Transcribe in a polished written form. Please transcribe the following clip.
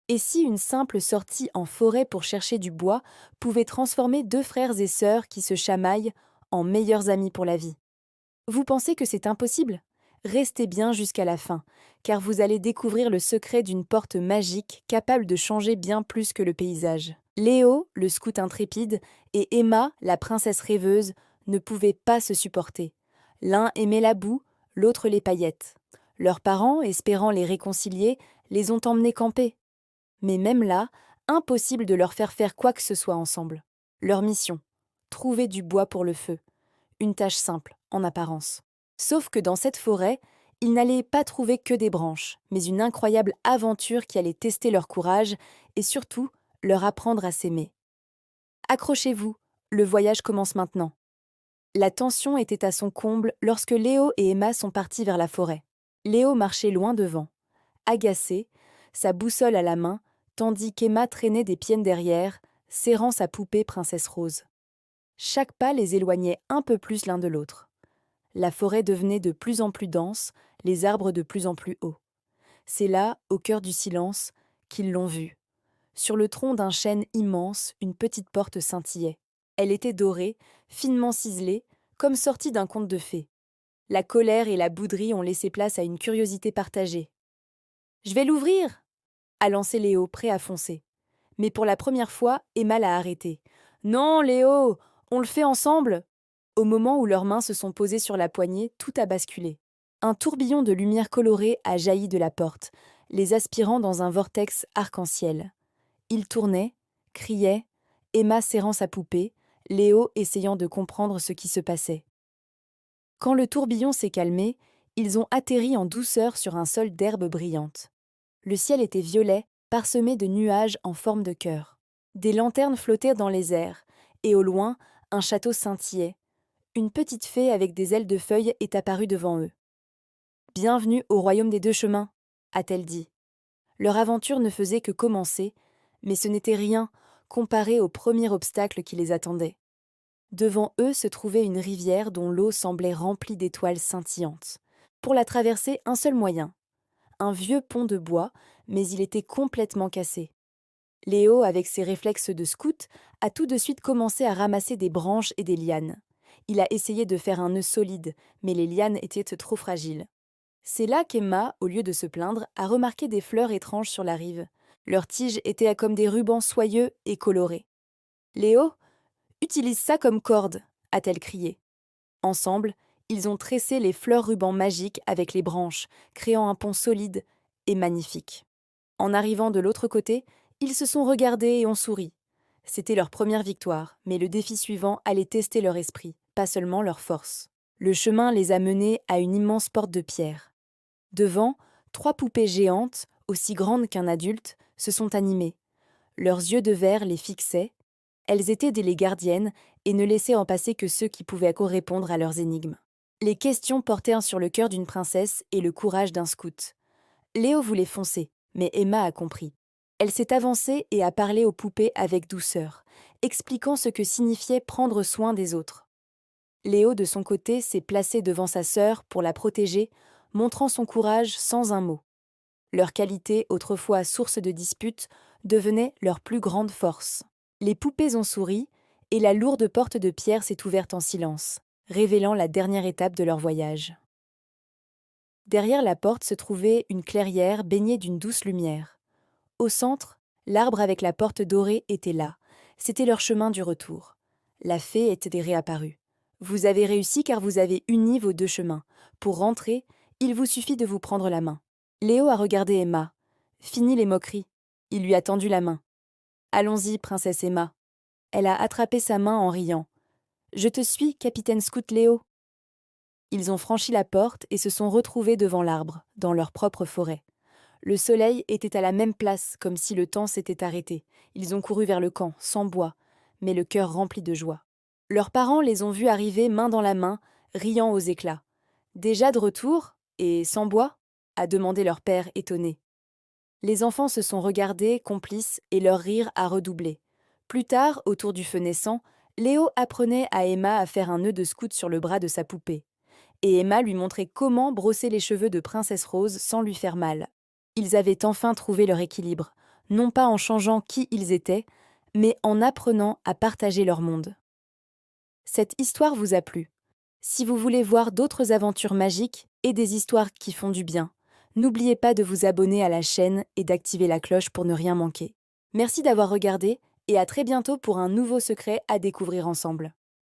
Et si une simple sortie en forêt pour chercher du bois pouvait transformer deux frères et sœurs qui se chamaillent en meilleurs amis pour la vie? Vous pensez que c'est impossible? Restez bien jusqu'à la fin, car vous allez découvrir le secret d'une porte magique capable de changer bien plus que le paysage. Léo, le scout intrépide, et Emma, la princesse rêveuse, ne pouvaient pas se supporter. L'un aimait la boue, l'autre les paillettes. Leurs parents, espérant les réconcilier, les ont emmenés camper. Mais même là, impossible de leur faire faire quoi que ce soit ensemble. Leur mission: trouver du bois pour le feu. Une tâche simple, en apparence. Sauf que dans cette forêt, ils n'allaient pas trouver que des branches, mais une incroyable aventure qui allait tester leur courage et surtout leur apprendre à s'aimer. Accrochez-vous, le voyage commence maintenant. La tension était à son comble lorsque Léo et Emma sont partis vers la forêt. Léo marchait loin devant, agacé, sa boussole à la main, tandis qu'Emma traînait des pieds derrière, serrant sa poupée princesse rose. Chaque pas les éloignait un peu plus l'un de l'autre. La forêt devenait de plus en plus dense, les arbres de plus en plus hauts. C'est là, au cœur du silence, qu'ils l'ont vue. Sur le tronc d'un chêne immense, une petite porte scintillait. Elle était dorée, finement ciselée, comme sortie d'un conte de fées. La colère et la bouderie ont laissé place à une curiosité partagée. « Je vais l'ouvrir !» a lancé Léo, prêt à foncer. Mais pour la première fois, Emma l'a arrêté. « Non, Léo, on le fait ensemble !» Au moment où leurs mains se sont posées sur la poignée, tout a basculé. Un tourbillon de lumière colorée a jailli de la porte, les aspirant dans un vortex arc-en-ciel. Ils tournaient, criaient, Emma serrant sa poupée, Léo essayant de comprendre ce qui se passait. Quand le tourbillon s'est calmé, ils ont atterri en douceur sur un sol d'herbes brillantes. Le ciel était violet, parsemé de nuages en forme de cœur. Des lanternes flottaient dans les airs, et au loin, un château scintillait. Une petite fée avec des ailes de feuilles est apparue devant eux. « Bienvenue au royaume des deux chemins », a-t-elle dit. Leur aventure ne faisait que commencer, mais ce n'était rien comparé au premier obstacle qui les attendait. Devant eux se trouvait une rivière dont l'eau semblait remplie d'étoiles scintillantes. Pour la traverser, un seul moyen: un vieux pont de bois, mais il était complètement cassé. Léo, avec ses réflexes de scout, a tout de suite commencé à ramasser des branches et des lianes. Il a essayé de faire un nœud solide, mais les lianes étaient trop fragiles. C'est là qu'Emma, au lieu de se plaindre, a remarqué des fleurs étranges sur la rive. Leurs tiges étaient comme des rubans soyeux et colorés. « Léo, utilise ça comme corde !» a-t-elle crié. Ensemble, ils ont tressé les fleurs rubans magiques avec les branches, créant un pont solide et magnifique. En arrivant de l'autre côté, ils se sont regardés et ont souri. C'était leur première victoire, mais le défi suivant allait tester leur esprit, pas seulement leur force. Le chemin les a menés à une immense porte de pierre. Devant, 3 poupées géantes, aussi grandes qu'un adulte, se sont animées. Leurs yeux de verre les fixaient. Elles étaient des gardiennes et ne laissaient en passer que ceux qui pouvaient répondre à leurs énigmes. Les questions portèrent sur le cœur d'une princesse et le courage d'un scout. Léo voulait foncer, mais Emma a compris. Elle s'est avancée et a parlé aux poupées avec douceur, expliquant ce que signifiait prendre soin des autres. Léo, de son côté, s'est placé devant sa sœur pour la protéger, montrant son courage sans un mot. Leur qualité, autrefois source de disputes, devenait leur plus grande force. Les poupées ont souri, et la lourde porte de pierre s'est ouverte en silence, révélant la dernière étape de leur voyage. Derrière la porte se trouvait une clairière baignée d'une douce lumière. Au centre, l'arbre avec la porte dorée était là. C'était leur chemin du retour. La fée était réapparue. « Vous avez réussi car vous avez uni vos deux chemins. Pour rentrer, il vous suffit de vous prendre la main. » Léo a regardé Emma. Fini les moqueries. Il lui a tendu la main. « Allons-y, princesse Emma. » Elle a attrapé sa main en riant. « Je te suis, capitaine scout Léo. » Ils ont franchi la porte et se sont retrouvés devant l'arbre, dans leur propre forêt. Le soleil était à la même place, comme si le temps s'était arrêté. Ils ont couru vers le camp, sans bois, mais le cœur rempli de joie. Leurs parents les ont vus arriver main dans la main, riant aux éclats. « Déjà de retour? Et sans bois ?» a demandé leur père étonné. Les enfants se sont regardés, complices, et leur rire a redoublé. Plus tard, autour du feu naissant, Léo apprenait à Emma à faire un nœud de scout sur le bras de sa poupée. Et Emma lui montrait comment brosser les cheveux de Princesse Rose sans lui faire mal. Ils avaient enfin trouvé leur équilibre, non pas en changeant qui ils étaient, mais en apprenant à partager leur monde. Cette histoire vous a plu. Si vous voulez voir d'autres aventures magiques et des histoires qui font du bien, n'oubliez pas de vous abonner à la chaîne et d'activer la cloche pour ne rien manquer. Merci d'avoir regardé et à très bientôt pour un nouveau secret à découvrir ensemble.